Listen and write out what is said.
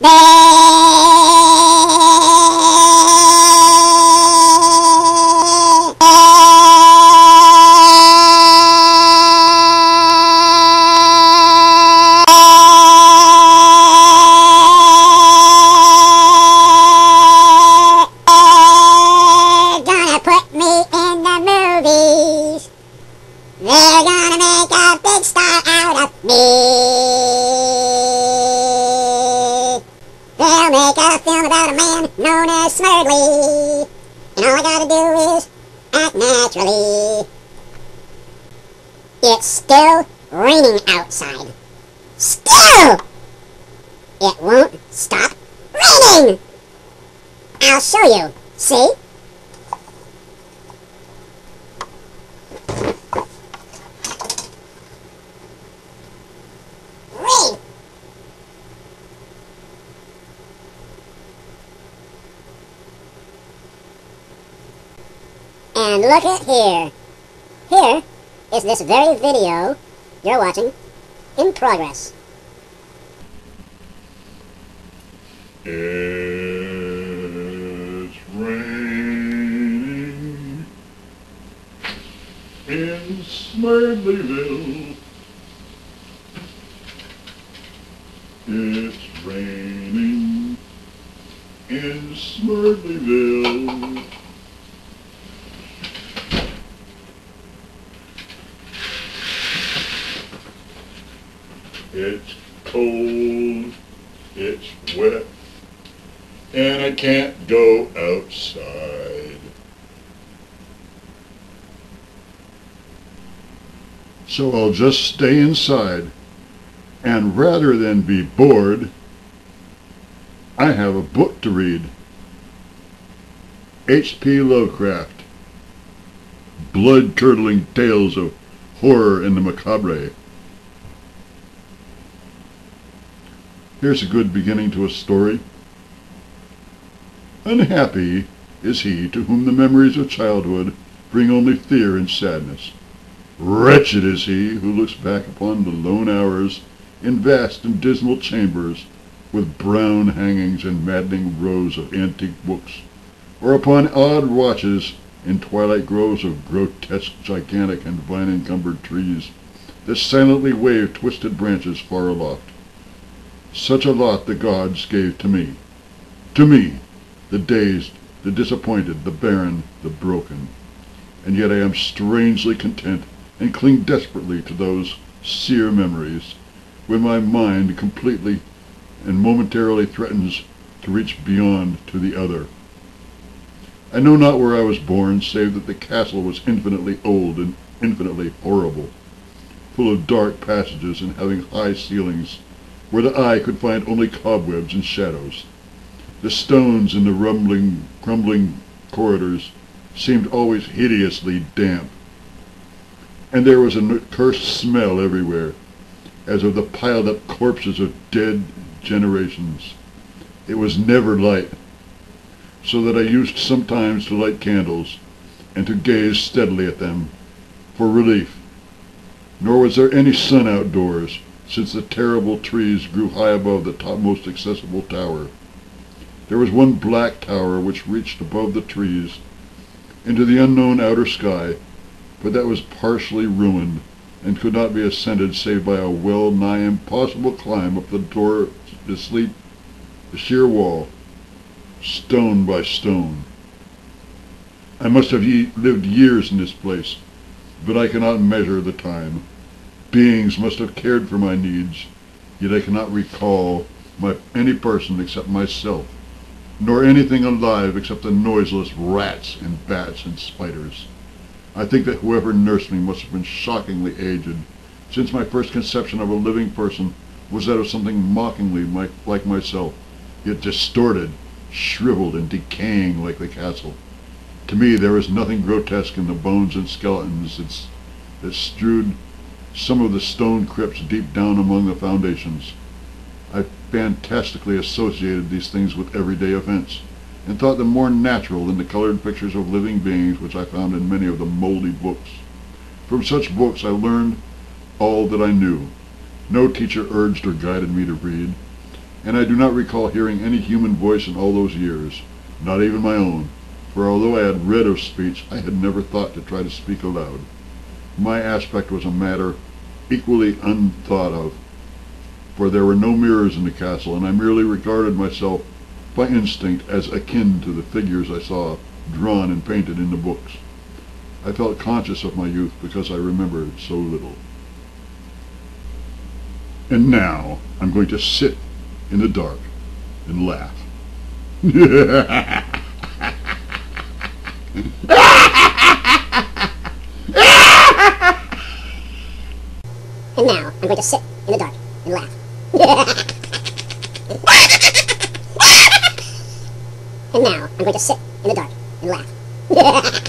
They're gonna make a big star out of me. They'll make a film about a man known as Smerdley, and all I gotta do is act naturally. It's still raining outside. Still! It won't stop raining! I'll show you. See? Rain! And look at here. Here is this very video you're watching in progress. It's raining in SmerdleyVille. It's raining in SmerdleyVille. It's cold, it's wet, and I can't go outside. So I'll just stay inside, and rather than be bored, I have a book to read. H.P. Lovecraft, blood-curdling tales of horror and the macabre. Here's a good beginning to a story. Unhappy is he to whom the memories of childhood bring only fear and sadness. Wretched is he who looks back upon the lone hours in vast and dismal chambers with brown hangings and maddening rows of antique books, or upon odd watches in twilight groves of grotesque, gigantic, and vine-encumbered trees that silently wave twisted branches far aloft. Such a lot the gods gave to me, the dazed, the disappointed, the barren, the broken. And yet I am strangely content and cling desperately to those sere memories when my mind completely and momentarily threatens to reach beyond to the other. I know not where I was born, save that the castle was infinitely old and infinitely horrible, full of dark passages and having high ceilings, where the eye could find only cobwebs and shadows. The stones in the crumbling corridors seemed always hideously damp, and there was a cursed smell everywhere, as of the piled-up corpses of dead generations. It was never light, so that I used sometimes to light candles, and to gaze steadily at them, for relief. Nor was there any sun outdoors, since the terrible trees grew high above the topmost accessible tower. There was one black tower which reached above the trees into the unknown outer sky, but that was partially ruined and could not be ascended save by a well-nigh impossible climb up the door to sleep, the sheer wall, stone by stone. I must have lived years in this place, but I cannot measure the time. Beings must have cared for my needs, yet I cannot recall any person except myself, nor anything alive except the noiseless rats and bats and spiders. I think that whoever nursed me must have been shockingly aged, since my first conception of a living person was that of something mockingly like myself, yet distorted, shriveled, and decaying like the castle. To me there was nothing grotesque in the bones and skeletons that strewed some of the stone crypts deep down among the foundations. I fantastically associated these things with everyday events, and thought them more natural than the colored pictures of living beings which I found in many of the moldy books. From such books I learned all that I knew. No teacher urged or guided me to read. and I do not recall hearing any human voice in all those years, not even my own, for although I had read of speech, I had never thought to try to speak aloud. My aspect was a matter equally unthought of, for there were no mirrors in the castle, and I merely regarded myself by instinct as akin to the figures I saw drawn and painted in the books. I felt conscious of my youth because I remembered so little. And now I'm going to sit in the dark and laugh. And now I'm going to sit in the dark and laugh. And now I'm going to sit in the dark and laugh.